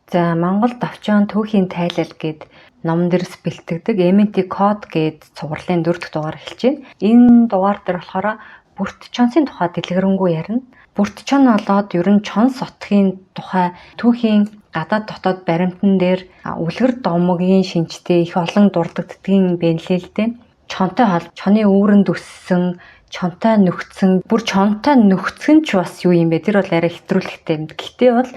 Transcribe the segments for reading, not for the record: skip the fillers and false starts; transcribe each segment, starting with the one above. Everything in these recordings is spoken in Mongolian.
За Монгол давчаан түүхийн тайлал гэд номон дээрс бэлтгэдэг MNT код гэд цувралын 4 дахь дугаар эхэлж байна. Энэ дугаар дээр болохоор бүрт чонсын тухай дэлгэрэнгүй ярина. Бүрт чон болоод ер нь чон сотхийн тухай түүхийн гадаад дотоод баримтан дээр үлгэр домгийн шинжтэй их олон дурддагдгийн бэлээ л дээ. Чонтой хол чоны үүрэнд өссөн, чонтой нөхцөн, бүр чонтой нөхцөн ч бас юу юм бэ? Тэр бол арай хэтрүүлэгтэй юм. Гэхдээ бол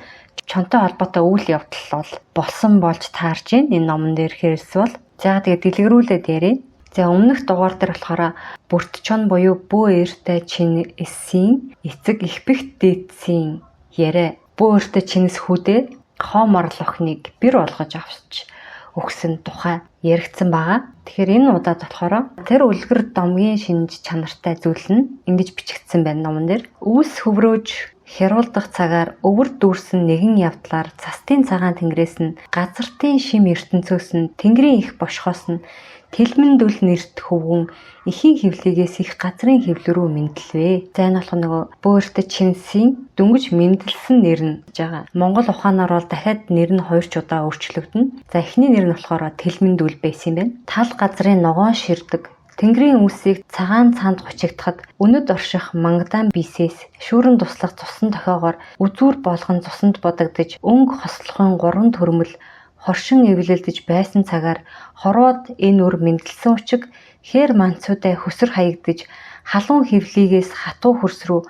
чонтой холбоотой үйл явдал бол болсон болж таарж байна. Энэ номон дээр хэрэлсвэл за тэгээд дэлгэрүүлээд ярив. За өмнөх дугаар дээр болохоор бүрт чон буюу бөө эртэй чин эсийн эцэг ихбэгт дээдсийн яриа бөө эртэй чинэс хүүдээ хоомор лохныг бэр болгож авч өгсөн тухай яригдсан байгаа. Тэгэхээр энэ удаад болохоор тэр үлгэр домгийн шинж чанартай зүйл нь ингэж бичигдсэн байна номон дээр. Үүс хөврөөж хяруулдах цагаар өвөр дүүрсэн нэгэн явдлаар цастын цагаан тэнгэрээс нь газартын шим ертөнцөөс нь тэнгэрийн их бошхоос нь Тэлмэндүл нэрт хөвгүн эхийн хөвлөгөөс их газрын хөвлө рүү мэдлвэ. За энэ болох нөгөө бөөртө чинсийн дөнгөж мэдлсэн нэр нь гэж байгаа. Монгол ухаанаар бол дахиад нэр нь 2 ч удаа өөрчлөгдөнө. За эхний нэр нь болохоор Тэлмэндүл байсан юм байна. Тал газрын ногоон ширдэг Тэнгэрийн үсийг цагаан цаанд гочигдахад өнөд орших мангадан бисээс шүүрэн туслах цусан тохиогоор үзүүр болгон цусанд бодогдож өнгө хослохын 3 төрмөл хоршин эвлэлдэж байсан цагаар хороод энэ үр мэдлсэн учиг хээр манцуудаа хөсөр хаягдж халуун хөвлийгээс хатуу хөрс рүү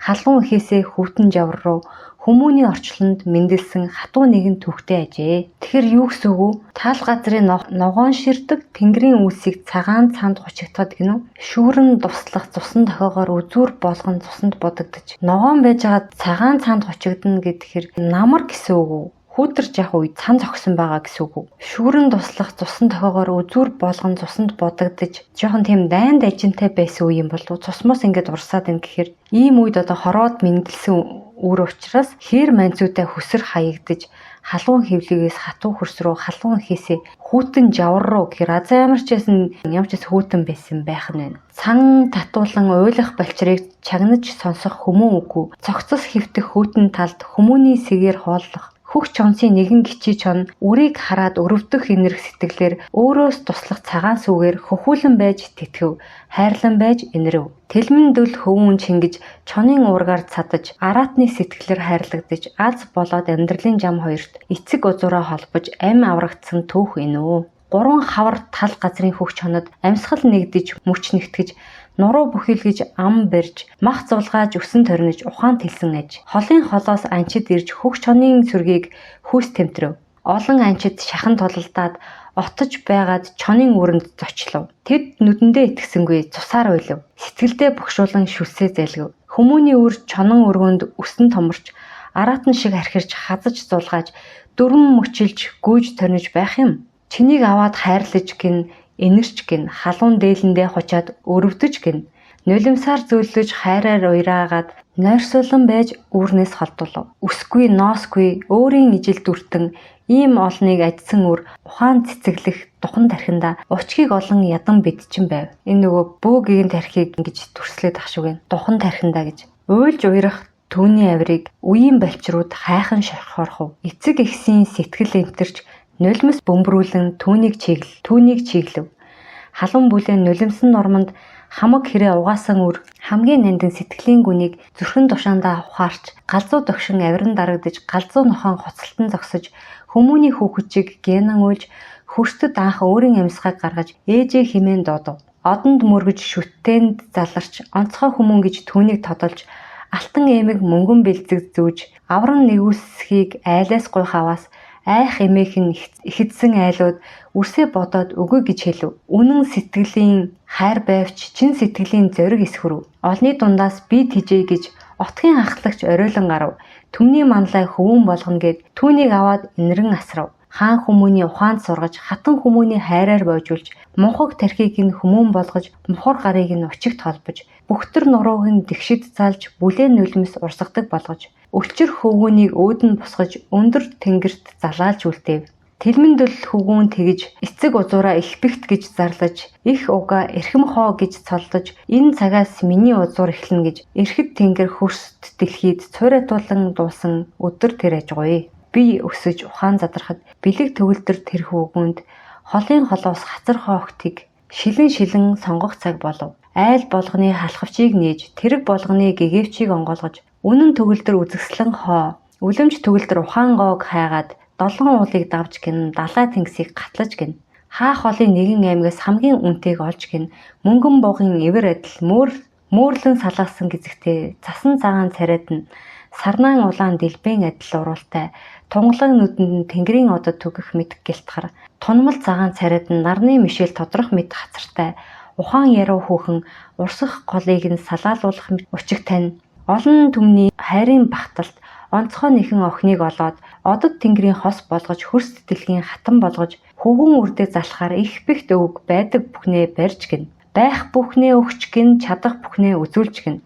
халуун ихээсээ хүүтэн жавар руу хүмүүний орчлонд мэдлсэн хатуу нэгэн түүхтэй ажээ. Тэгэхээр юу гэсэн үг вэ? Таал газрын ногоон ширдэг тэнгэрийн үсийг цагаан цаанд гочигдахад гинөө шүүрэн туслах цусан тохиогоор үзүүр болгон цусанд бодогдож ногоон байж байгаа цагаан цаанд гочигдно гэхээр намар гэсэн үг үү? Хүүтэрч явах үед цан зогсон байгаа гэсэн үг. Шүүрэн туслах цусан тохиогоор үзүүр болгон цусанд бодогдож жоохон тийм дайнд ажинтай байсан үе юм болов. Цусмос ингээд урсаад ин гэхээр ийм үед одоо хороод мэдлсэн үр учраас хээр манцуудаа хөсөр хаягдж халуун хөвлөгөөс хатуу хөрс рүү халуун ихээсээ хүүтэн жавар руу гэхээр азаа ямар ч хүүтэн байсан байх нь байна. Цан татуулан уйлах балчрыг чагнаж сонсох хүмүүн үгүй. Цогцос хөвтөх хүүтэн талд хүмүүний сэгээр хооллох хөх чонсын нэгэн гिचий чон үрийг хараад өрөвдөх энерги сэтгэлээр өөрөөс туслах цагаан сүгээр хөхүүлэн байж тэтгэв, хайрлан байж инэрэв. Тэлмэндүл хөвөн чингэж чонын уургаар цадаж араатны сэтгэлээр хайрлагдаж аз болоод амьдралын жам хоёрт эцэг узураа холбож ам аврагдсан түүх энүү. 3 хавар тал газрын хөх чонод амьсгал нэгдэж мөч нэгтгэж нуруу бүхэлгэж ам барьж мах зулгааж өсөн торнож ухаан тэлсэн аж холын холоос анчид ирж хөх чонын сүргийг хүүс тэмтрэв. Олон анчид шахан тулалдаад отож байгаад чонын өрөнд зочлов. Тэд нүдэндээ итгэсэнгүй цусаар уйлав. Сэтгэлдээ богшуулан шүлсээ зэлгэв. Хүмүүний үр чонон өргөнд өсөн томорч араатан шиг архирч хазаж зулгааж дөрвөн мөчилж гүйж торнож байх юм. Чинийг аваад хайрлаж гин энэрч гин халуун дээлэндээ хочаад өрөвдөж гин нулимсаар зөөлөж хайраар уйраагаад нойрсуулан байж үүрнээс холдуулав. Үсгүй ноосгүй өөрийн ижил дүртэн ийм олныг ажсан үр ухаан цэцэглэх духан тархинда учгийг олон ядан бидчин байв. Энэ нөгөө бөөгийн тархийг ингэж төрслээд ах шиг байна. Духан тархинда гэж. Уйлж уйрах түүний авирыг үеийн балчрууд хайхан шорхорхов. Эцэг эхсийн сэтгэл энтэрч нулимс бөмбөрүүлэн түүнийг чиглэв. Халуун бүлээн нулимсан нурманд хамаг хэрэг угаасан үр хамгийн нандин сэтгэлийн гүнийг зүрхэн тушаандаа ухаарч галзуу догшин авиран дарагдж галзуу нохоон хоцолтон зогсож хүмүүний хүүхэжиг генан уйлж хөрсдөд анх өөрийн амьсгалыг гаргаж ээжээ химэн дуудав. Одонд мөргөж шүттэнд заларч онцгой хүмүүн гэж түүнийг тодолж алтан эмэг мөнгөн бэлзэг зүүж авран нэгүсхийг айлаас гуйх аваас айх эмээх нь ихэдсэн айлууд үрсээ бодоод өгөө гэж хэлв. Үнэн сэтгэлийн хайр байвч чин сэтгэлийн зориг эсхүрв. Олны дундаас би тэжээ гэж отгийн ахлагч оройлон гарав. Түмний манлай хөвөн болгоно гэд түүнийг аваад инэрэн асрав. Хаан хүмүүний ухаанд сургаж хатан хүмүүний хайраар боожулж мунхаг тархийг нь хүмүүн болгож мухар гарыг нь учигт холбож бүхтэр нурууг нь тэгшид залж бүлээн нулимс урсгадаг болгож өлчир хөвгүүнийг өөдөн босгож өндөр тэнгэрт залаалж үлдээв. Тэлмэндүл хөвгүүн тэгж эцэг узураа ихбэгт гэж зарлаж их уга эрхэм хоо гэж цолдож энэ цагаас миний узуур эхлэнэ гэж эрхэд тэнгэр хөрст дэлхийд цуурайтуулан дуусан өдөр тэр ажгүй. бие өсөж ухаан задрахад бэлэг төгөлдөр тэр хүүгэнд холын холоос хацар хоогтыг шилэн сонгох цаг болов. Айл болгоны халахвчийг нээж тэрэг болгоны гэгэвчийг онгойлгож үнэн төгөлдөр үзэсгэлэн хоо үлэмж төгөлдөр ухаан гоог хайгаад 7 уулыг давж гин далай тэнгисийг гатлаж гин хаа холын нэгэн аймгаас хамгийн үнэтэйг олж гин мөнгөн богын эвэр адил мөөрлөн салгасан гизэгтэй цасан цагаан царайд нь сарнаан улаан дэлбэн адил уруултай тунгалаг нүдэнд нь тэнгэрийн одод түгэх мэт гэлтхар тунмал цагаан царайд нь нарны мишэл тодрох мэт хацартай ухаан яруу хүүхэн урсах голыг нь салаалуулах учиг тань олон түмний хайрын багталт онцгой нэхэн охиныг олоод одод тэнгэрийн хос болгож хөрс дэлхийн хатан болгож хөвгөн үрдээ залхаар их бихт өвг байдаг бүхнээ барьж гин байх бүхнээ өгч гин чадах бүхнээ үзүүлж гин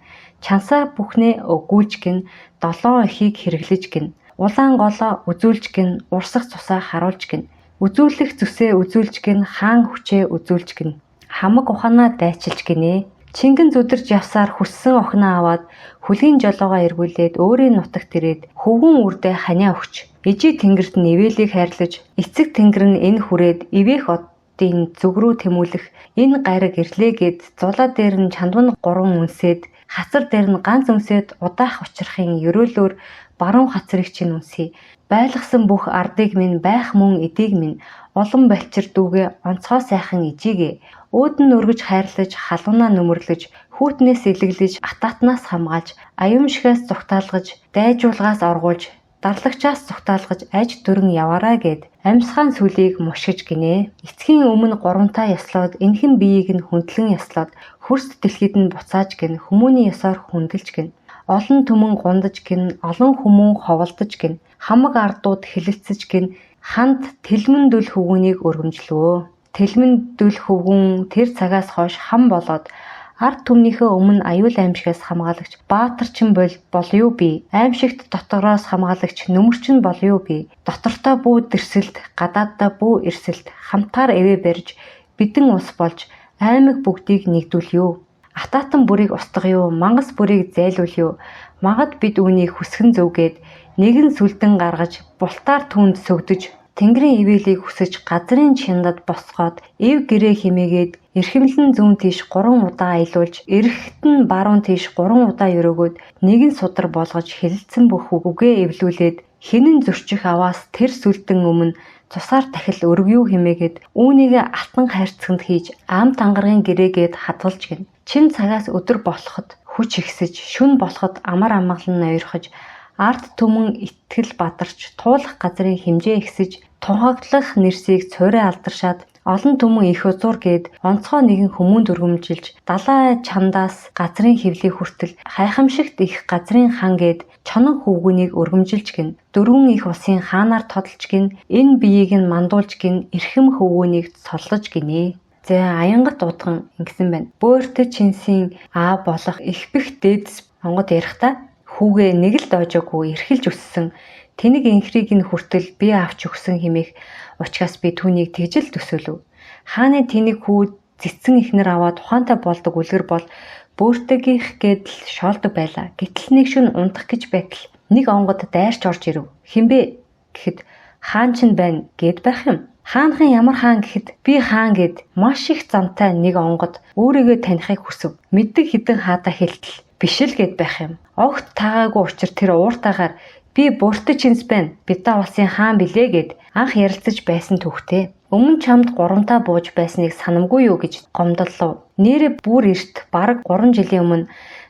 чансаа бүхнээ өгүүлж гин 7 эхийг хэрэглэж гин улаан голоо үзүүлж гин урсах цусаа харуулж гин үзүүлэх зүсээ үзүүлж гин хаан хүчээ үзүүлж гин хамаг ухаанаа дайчилж гинэ. Чингэн зүдэрж явсаар хүссэн охиноо аваад хүлгийн жолоогоо эргүүлээд өөрийн нутагт ирээд хөвгөн үрдээ ханиа өгч ижи тэнгэрт нэвэлийг хайрлаж эцэг тэнгэр нь энэ хүрээд ивэх одын зүг рүү тэмүүлэх энэ гариг ирлээ гэд зулаа дээр нь чандван 3 үнсээд хацар дээр нь ганц үнсээд удаах учрахын ерөөлөөр баруун хацрыг чинь үнсий байлгсан бүх ардыг минь байх мөн эдийг минь олон балчир дүүгээ онцгой сайхан ижигээ өөдөн өргөж хайрлаж халуунаа нөмөрлөж хүүтнээс илэглэж атаатнаас хамгаалж аюумшигаас зүгтаалгаж дайжуулгаас оргуулж дарлагчаас зүгтаалгаж аж дөрөн яваараа гэд амьсгаан сүлийг мушгиж гинэ. Эцгийн өмнө 3 яслаад энхэн биеийг нь хөндлөн яслаад хөрст дэлхийд нь буцааж гин хүмүүний ясаар хүндэлж гин олон түмэн гундаж гин олон хүмүүн ховолдож гин хамаг ардууд хилэлцэж гин ханд тэлмэн дүл хөвгүнийг өргөмжлөө. Тэлмэн дүл хөвгүн тэр цагаас хойш хам болоод ард түмнийхээ өмнө аюул аимшигаас хамгаалагч баатарчин бол юу би аимшигт дотороос хамгаалагч нөмөрчин бол юу би дотортой бүү дэрсэлд гадааддаа бүү эрсэлд хамтаар эвэ барьж бидэн ус болж аймаг бүгдийг нэгдүүлъё. Атаатан бүрийг устгая юу мангас бүрийг зайлуулъё. Магад бид үүнийг хүсгэн зөвгээд нэгэн сүлдэн гаргаж бултаар түнд сөгдөж Тэнгэрийн ивэлийг хүсэж газрын чиндад босгоод эв гэрээ химээгээд эрхэмлэн зүүн тийш 3 удаа аялуулж эрхэт нь баруун тийш 3 удаа өрөөгөөд нэгэн судар болгож хилэлцэн бүх үгээ эвлүүлээд хинэн зөрчих аваас тэр сүлдэн өмнө цусаар дахил өргөё химээгээд үүнийг алтан хайрцагт хийж ам тангаргийн гэрээгээд хадгалж гин. Чин цагаас өдөр болоход хүч ихсэж шүн болоход амар амгалан ноёрхож ард түмэн итгэл бадарч туулах газрын хэмжээ ихсэж тунхаглах нэрсийг цорой алдаршаад олон түмэн их узуур гээд онцгой нэгэн хүмүүнд өргөмжилж далай чандаас газрын хөвлийг хүртэл хайхамшигт их газрын хан гээд чонон хөвгүнийг өргөмжилж гин 4 их усын хаанаар тодолж гин энэ биеийг нь мандуулж гин эрхэм хөвгүнийг соллож гинэ. За аянгат удган ингэсэн байна. Бөөртө чинсийн аа болох их бэх дээдэс онгод ярихдаа хүүгээ нэг л доожоогүй эрхэлж өссөн тэнэг инхрийг нь хүртэл би авч өгсөн хэмээх учраас би түүнийг тэгжэл төсөөлөв. Хааны тэнэг хүү цэцэн ихнэр аваад ухаантай болдог үлгэр бол бөөртөгийнх гэдэл шоолдог байлаа. Гэтэл нэг шөнө унтах гэж байтал нэг онгод дайрч орж ирэв. Хинбэ гэхэд хаан чинь байна гэд байх юм. Хаанхан ямар хаан гэхэд би хаан гэд маш их замтай нэг онгод өөрийгөө танихыг хүсв. Мэддэг хідэн хаата хэлтэл биш л гэд байх юм. Огт таагаагүй учир тэр ууртаагаар би бөөртө чинс байна. Битаа улсын хаан билээ гэд анх ярилцаж байсан түүхтэй. Өмнө чамд 3 таа бууж байсныг санамгүй юу гэж гомдлоо. Нэрэ бүр эрт бараг 3 жилийн өмнө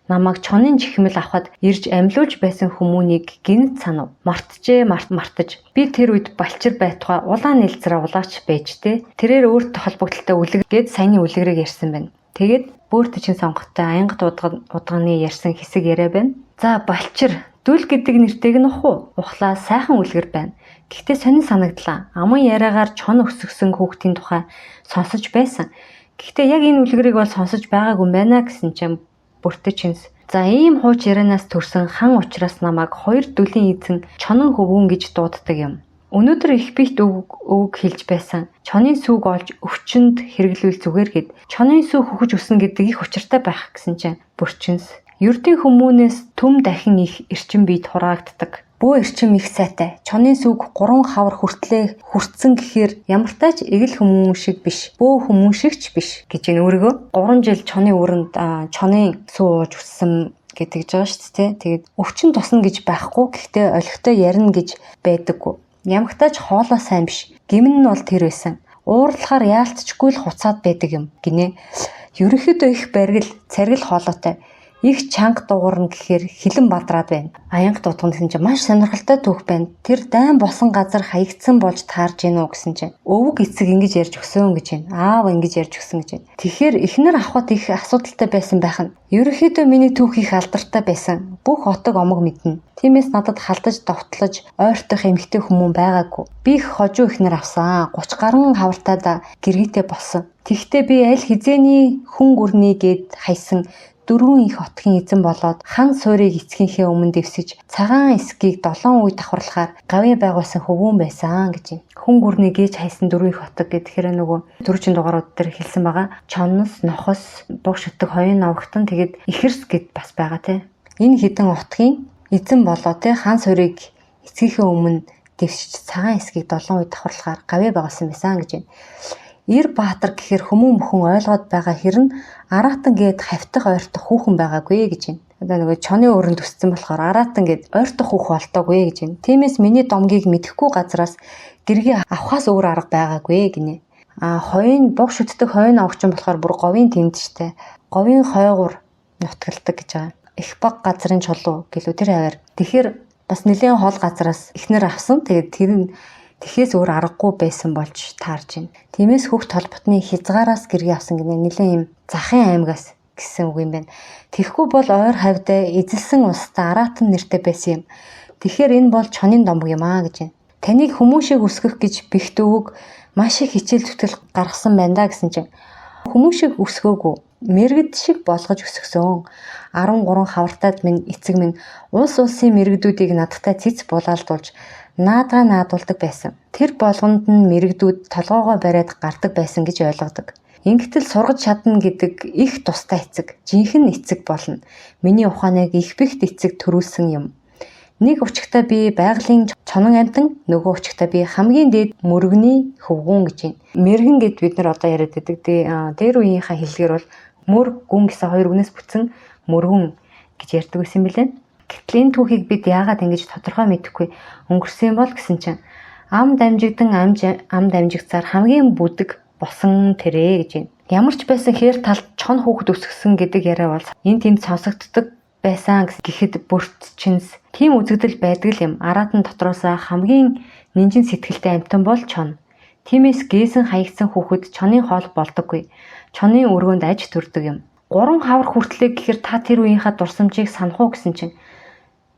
намайг чонын чихмэл авахад ирж амьлуулж байсан хүмүүнийг гинт санав. Мартаж. Би тэр үед балчир байтугай улаан нэлзраа улаач байж тээ. Тэрээр өөртөө холбогдлолтой үлэг гээд саяны үлгэрийг ярьсан байна. Тэгээд бөөртө чин сонгохтой аянгат удганы ярьсан хэсэг яриа байна. За балчир дүл гэдэг нэртэйг нь ухлаа сайхан үлгэр байна. Гэхдээ сонин санагдлаа. Аман яриагаар чон өсгсөн хүүхдийн тухай сонсож байсан. Гэхдээ яг энэ үлгэрийг бол сонсож байгаагүй юм байна гэсэн чинь бөөртө чинс. За ийм хууч ярианаас төрсэн хан ухраас намайг 2 дүлийн эзэн чонон хөвгүн гэж дууддаг юм. Өнөөдөр их бит өвөг хэлж байсан. Чонын сүг олж өвчнөд хэрэглүүл зүгээр гэд чонын сүг хөхөж өснө гэдэг их учиртай байх гэсэн чинь бөрчинс. Ердийн хүмүүнээс төм дахин их эрчим бий тураагддаг. Бөө эрчим их сайтай. Чонын сүг 3 хавар хүртлээ хүртсэн гэхээр ямар тач эгэл хүмүүн шиг биш. Бөө хүмүүн шигч биш гэж энэ өөрийгөө 3 жил чоны өрөнд чонын сууж өссөн гэдэг жбайгаа шүү дээ. Тэгээд өвчин тусна гэж байхгүй. Гэхдээ олигтой ярина гэж байдаггүй. Ямагтаач хоолоо сайн биш. Гэмн нь бол тэр байсан. Уурлахаар яалтчгүй л хуцаад байдаг юм гинэ. Ерөнхийдөө их баргил, царгил хоолойтой. Их чанга дуурна гэхээр хилэн бадраад байна. Аянга дутган гэсэн чинь маш сонирхолтой түүх байна. Тэр дайн босон газар хаягдсан болж таарж гинөө гэсэн чинь өвөг эцэг ингэж ярьж өгсөн гэж байна. Аав ингэж ярьж өгсөн гэж байна. Тэгэхээр эхнэр авахд их асуудалтай байсан байх нь. Ерөнхийдөө миний түүх их алдартай байсан. Бүх отог омог мэднэ. Тиймээс надад халдаж довтлож ойртох эмэгтэй хүмүүс байгаагүй. Би их хожуу эхнэр авсан. 30 гаруй хавартаад гэргитэй болсон. Тэгтээ би аль хизээний хүн гүрний гээд хайсан 4 их отгийн эзэн болоод хан суурийг эцгийнхээ өмнө дэвсэж цагаан эсгийг 7 үе давхарлахаар гавьяа байгуулсан хөвгүүн байсан гэж юм. Хүн гүрний гээж хайсан 4 их отог гэхээр нөгөө дөрвөн дугаарууд дээр хэлсэн байгаа. Чонос, нохос, буг шүтэг, хоёрын навагтан тэгээд ихэрс гэд бас байгаа те. Энэ хідэн отгийн эзэн болоо те хан суурийг эцгийнхээ өмнө дэвсэж цагаан эсгийг 7 үе давхарлахаар гавьяа байгуулсан байсан гэж байна. Ир Баатар гэхээр хүмүүн бүхэн ойлгоод байгаа хэрн Аратан гээд хавтах ойртох хүүхэн байгаагүй гэж байна. Одоо нөгөө чоны өрөнд өссөн болохоор Аратан гээд ойртох хүүхэн болтоогүй гэж байна. Тиймээс миний домгийг мэдэхгүй газраас гэргээ авахаас өөр арга байгаагүй гинэ. Хойн буг шүтдэг хойн авагчин болохоор бүр говийн тэмд штэ. Говийн хойгуур нутгалдаг гэж байгаа. Их баг газрын чулуу гэлүү тэр хавар. Тэгэхээр бас нэлээд хол газраас эхнэр авсан. Тэгээд тэр нь тэхээс өөр аргагүй байсан болж таарж байна. Тиймээс хүүхд толботны хязгаараас гэргээ авсан гинэ нэлээд юм захын аймгаас гэсэн үг юм байна. Тэгэхгүй бол ойр хавьдаа эзэлсэн улстай Аратан нэртэй байсан юм. Тэгэхээр энэ бол чонын домбог юм аа гэж байна. Таныг хүмүүс шиг өсгөх гэж бэгт өвөг маш их хичээл зүтгэл гаргасан байна да гэсэн чинь хүмүүс шиг өсгөөгүй. Мэргэд шиг болгож өсгсөн. 13 хавартаад минь эцэг минь улсын мэрэгдүүдийг надтай цэц булаалдуулж наадгаа наадуулдаг байсан. Тэр болгонд нь мэрэгдүүд толгоогоо бариад гардаг байсан гэж ойлгодог. Ингэтэл сургаж чадна гэдэг их тустай эцэг, жинхэнэ эцэг болно. Миний ухааныг их бэгт эцэг төрүүлсэн юм. Нэг учигтаа би байгалийн чонон амтан, нөгөө учигтаа би хамгийн дээд мөргөний хөвгүүн гэж байна. Мэргэн гэд бид нар одоо яриад байдаг. Дээр үеийнхаа хэллэгээр бол мөр гүн гэсэн хоёр үгнээс бүтсэн мөргөн гэж ярьдаг байсан билээ. Гэтэл энэ түүхийг бид яагаад ингэж тодорхой мэдэхгүй өнгөрсөн бол гэсэн чинь ам дамжигдан ам дамжигцаар хамгийн бүдэг босон тэрэ гэж байна. Ямар ч байсан хээр талд чон хүүхэд өсгсөн гэдэг яриа бол энэ тийм сонсогддог байсан гэхэд бүрт чинс тийм үзэгдэл байдаг юм. Аратан дотроос хамгийн нинжин сэтгэлтэй амтан бол чон. Тиймээс гээсэн хаягдсан хүүхэд чонын хоол болдоггүй. Чонын өргөнд аж төрдөг юм. 3 хавар хүртлээ гэхээр та тэр үеийнхаа дурсамжийг санах уу гэсэн чинь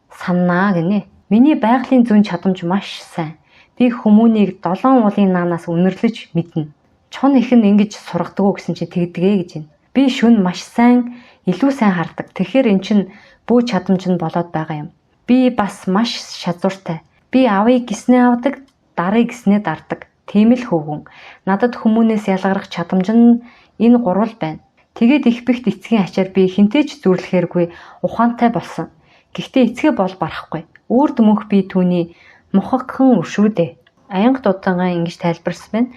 саннаа гинэ. Миний байгалийн зүүн чадамж маш сайн. Би хүмүүнийг 7 уулын наанаас үнэрлэж мэднэ. Чон ихэн ингэж сургадаг уу гэсэн чинь тэгдэгэ гэж байна. Би шүн маш сайн, илүү сайн хардаг. Тэгэхээр эн чинь бүү чадамж нь болоод байгаа юм. Би бас маш шазууртай. Би авыг гиснээ авдаг, дарыг гиснээ дардаг. Тийм л хөвгүн. Надад хүмүүнээс ялгарах чадамж нь энэ 3 байна. Тэгээд их бэгт эцгийн ачаар би хинтээж зүрлэхээргүй ухаантай болсон. Гэхдээ эцгээ бол барахгүй. Үрд мөнх би түүний мухагхан өршүүдээ. Аянга дутангаа ингэж тайлбарсан байна.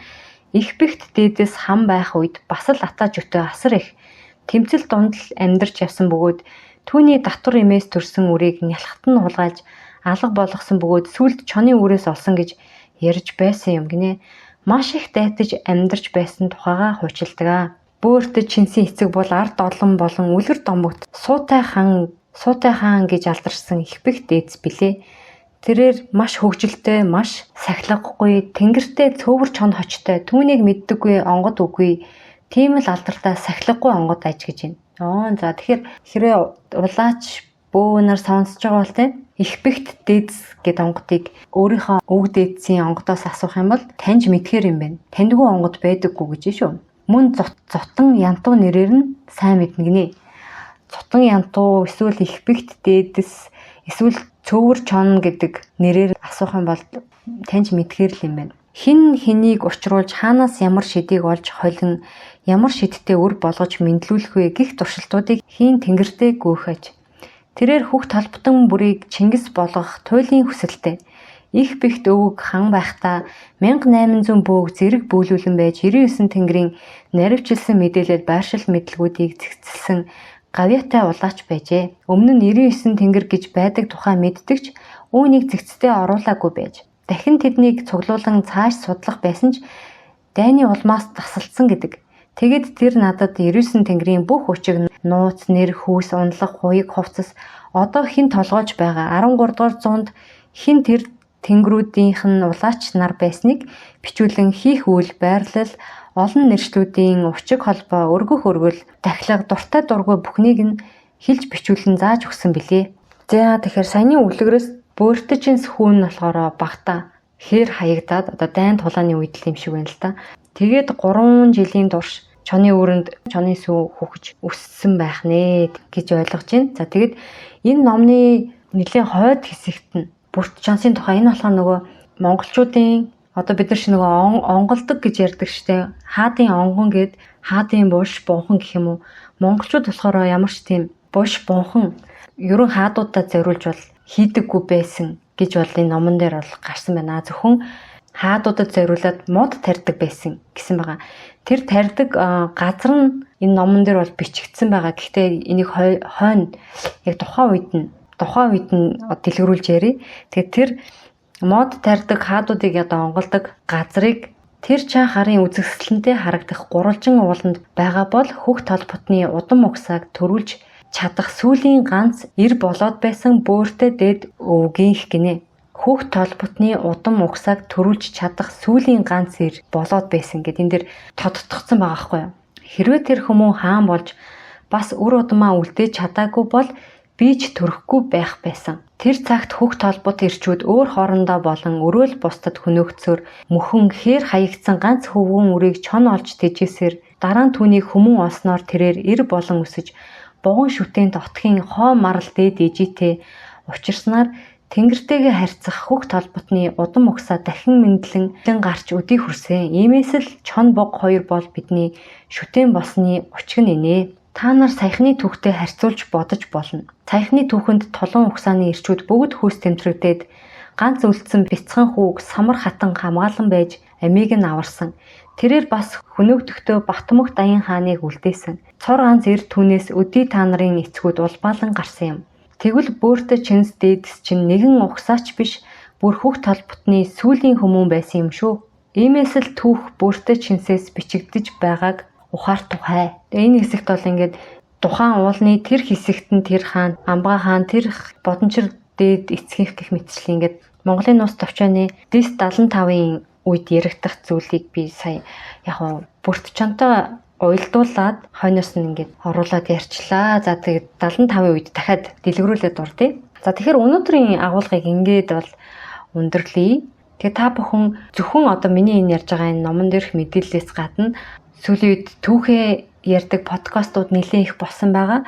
Их бэгт дээдээс хам байх үед бас л ата жөтөө асар их тэмцэл дунд л амьдарч явсан бөгөөд түүний татвар эмээс төрсэн үрийг нялхт нь хулгайлж алга болгосон бөгөөд сүлд чоны үрээс олсон гэж ярьж байсан юм гинэ. Маш их дайтаж амьдарч байсан тухайга хуучилдаг. Бөөртө чинсэн эцэг бол ард олон болон үлгэр домогт суутай хаан гэж алдарсан их бэгт дээдс билээ. Тэрээр маш хөгжилтэй, маш сахилгагүй, тэнгэртэй цөөвөр чон хочтой, түүнийг мэддэггүй, онгод үгүй, тийм л алдартай сахилгагүй онгод аж гэж байна. За тэгэхээр хэрвээ улаач бөө нар сонсож байгаа бол те их бэгт дээдс гэд онгодыг өөрийнхөө өвөг дээдсийн онгодоос асуух юм бол таньж мэдхээр юм байна. Таньдгүй онгод байдаггүй гэж шүү. Мөн зотон янтуу нэрээр нь сайн мэднэ гинэ. Зотон янтуу эсвэл их бэгт дээдэс эсвэл цөөвөр чон гэдэг нэрээр асуух юм бол таньж мэдхээр л юм байна. Хин хэнийг учруулж хаанаас ямар шидийг олж холин ямар шидтэй үр болгож мэдлүүлэх вэ гэх туршилтуудыг хийн тэнгэртэй гүйхэж. Тэрээр хүүхд толботон бүрийг Чингис болгох туйлын хүсэлтэй. Их бэгт өвөг хан байхдаа 1800 бөөг зэрэг бүүлүүлэн байж 99 тэнгэрийн наривчилсан мэдээлэл байршил мэдлгүүдийг цэгцэлсэн гавьяатай улаач байжээ. Өмнө нь 99 тэнгэр гэж байдаг тухай мэддэгч үүнийг цэгцтэй оруулаагүй байж. Дахин тэднийг цуглуулan цааш судлах байсан ч дайны улмаас тасалдсан гэдэг. Тэгэд тэр надад 99 тэнгэрийн бүх учиг нууц, нэр, хүүс, унлах, хуйг, хувцас одоо хэн толгойж байгаа 13 дугаар зуунд хэн тэр тэнгэрүүдийнх нь улаач нар байсныг бичүүлэн хийх үйл байрлал олон нэршлүүдийн учиг холбоо өргөх өргөл дахлаг дуртай дургүй бүхнийг нь хэлж бичүүлэн зааж өгсөн билээ. За тэгэхээр саяны үлгэрээс бөөртөчинс хүүн болохоор багтаа хээр хаягдаад одоо дайн тулааны үед л юм шиг байна л да. Тэгээд 3 жилийн турш чоны өрөнд чоны сүү хөхж өссөн байх нэ гэж ойлгож байна. За тэгээд энэ номны нэлийн хойд хэсэгт нь Бүрт Чонсын тухай энэ болохоор нөгөө монголчуудын одоо бид нар ч нөгөө онголдог гэж ярьдаг штэ. Хаадын онгон гэд хаадын буш бунхан гэх юм уу. Монголчууд болохоор ямар ч тийм буш бунхан ерөн хаадуудаа зориулж бол хийдэггүй байсан гэж бол энэ номон дээр бол гарсан байна. Зөвхөн хаадуудад зориулаад мод тарьдаг байсан гэсэн байгаа. Тэр тарьдаг газар нь энэ номон дээр бол бичигдсэн байгаа. Гэхдээ энийг хойно яг тухайн үед нь дэлгэрүүлж ярий. Тэгэхээр тэр мод тарьдаг хаадуудыг одоо онголдог газрыг тэр чаа харын үзэсгэлэнтэй харагдах гурвалжин ууланд байгаа бол хүүхд толботны удам угсааг төрүүлж чадах сүүлийн ганц ир болоод байсан бөөртэй дэд өвгийнх гинэ. Хүүхд толботны удам угсааг төрүүлж чадах сүүлийн ганц ир болоод байсан гэд энэ дэр тодтогдсон байгаа байхгүй юу. Хэрвээ тэр хүмүүс хаан болж бас үр удмаа үлдээж чадаагүй бол би ч төрөхгүй байх байсан. Тэр цагт хүүхд толбот ирчүүд өөр хоорондоо болон өрөөл бусдад хөнөөгцөөр мөхөн хээр хаягдсан ганц хөвгүүн үрийг чон олж тэжээсээр дараа нь түүнийг хүмүүн олсноор тэрээр ир болон өсөж буган шүтээнд отхийн хоо марал дээд ижитэй учирснаар тэнгэртэйгээ харьцах хүүхд толботны удам угсаа дахин мэдлэн гарч өдий хүрсэн. Иймээс л чон бог хоёр бол бидний шүтэн болсны учиг нь инэ. Та нар саяхны түүхтэй харьцуулж бодож болно. Саяхны түүхэнд толон угсааны ирчүүд бүгд хүйс тэмтрэгдээд ганц үлдсэн бяцхан хүүг самар хатан хамгаалan байж амийг нь аварсан. Тэрээр бас хөнөөгдөхдөө Батмөх Даян хааныг үлдээсэн. Цор ганц эрд түүнээс өдий та нарын эцгүүд улбаалан гарсан юм. Тэгвэл бөөртө чинс дээдэс чинь нэгэн угсаач биш бүр хүүхд толботны сүүлийн хүмүүн байсан юм шүү. Иймээс л түүх бөөртө чинсээс бичигдэж байгааг ухаар тухай. Энэ хэсэгт бол ингээд тухайн уулны тэр хэсэгт нь тэр хаан, Амбаа хаан, тэр бодончир дээд эцгийнх гэх мэтчлэн ингээд Монголын нус товчооны дэс 75-ын үед яригдах зүйлийг би сая яг Бүрт Чонтой уйлдуулаад хойноос нь ингээд оруулаад ярьчлаа. За тэгээд 75-ын үед дахиад дэлгэрүүлээд дурдъя. За тэгэхээр өнөөдрийн агуулгыг ингээд бол өндөрлөе. Тэгээ та бүхэн зөвхөн одоо миний энэ ярьж байгаа энэ номон дээрх мэдээллээс гадна сүүлийн үед түүхээ ярьдаг подкастууд нэлээд их болсон байгаа.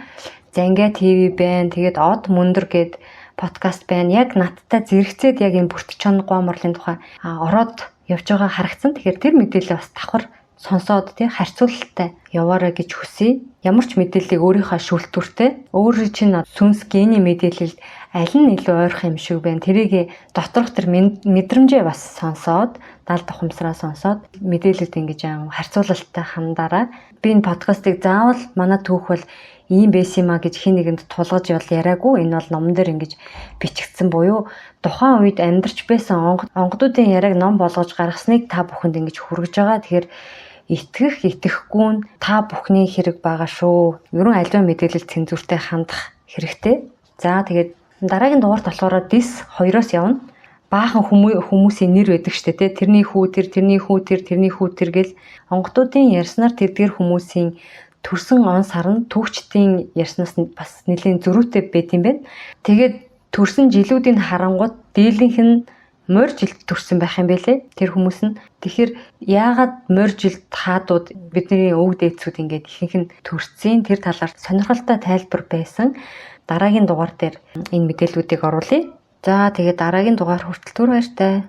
Зангаа ТV байна. Тэгээд Од Мөндөр гээд подкаст байна. Яг надтай зэрэгцээд яг энэ Бүрт Чон Гоморлын тухай ороод явж байгаа харагдсан. Тэгэхээр тэр мэдээлэл бас давхар сонсоод харьцуулалттай яваарай гэж хүсье. Ямар ч мэдээллийг өөрийнхөө шүлтүртэй өөрийн чинь сүнс гений мэдээлэлд аль нь илүү ойрхон юм шиг байна. Тэрийг доторх тэр мэдрэмжээ бас сонсоод даалд ухамсараа сонсоод мэдээлэлд ингэж харьцуулалттай хандаарай. Би энэ подкастыг заавал манай түүх бол ийм байсан юм а гэж хин нэгэнд тулгаж бол яриаггүй. Энэ бол номон дээр ингэж бичигдсэн буюу тухайн үед амьдарч байсан онгодуудын яриаг ном болгож гаргасныг та бүхэнд ингэж хүргэж байгаа. Тэгэхээр итгэх итгэхгүй нь та бүхний хэрэг байгаа шүү. Ерөн альва мэдээлэл цензуртэй хандах хэрэгтэй. За тэгээд дараагийн дугаарт болохоор дис 2-оос явна. Баахан хүмүүсийн нэр байдаг штэ тий. Тэрний хүү тэр, тэрний хүү тэр, тэрний хүү тэр гэл онгодуудын ярьснаар тэдгэр хүмүүсийн төрсөн он сар нь түүхчдийн ярьснаас бас нэлийн зөрүүтэй байт юм байна. Тэгээд төрсөн жилүүдийн харангууд дийлэнх нь морь жилд төрсэн байх юм бэлээ. Тэр хүмүүс нь тэгэхээр яагаад морь жилд хаадууд бидний өвөг дээдсүүд ингээд ихэнх нь төрсөн тэр талаар сонирхолтой тайлбар байсан. Дараагийн дугаар дээр энэ мэдээллүүдийг оруулъя. За тэгээд дараагийн дугаар хүртэл түр баяртай.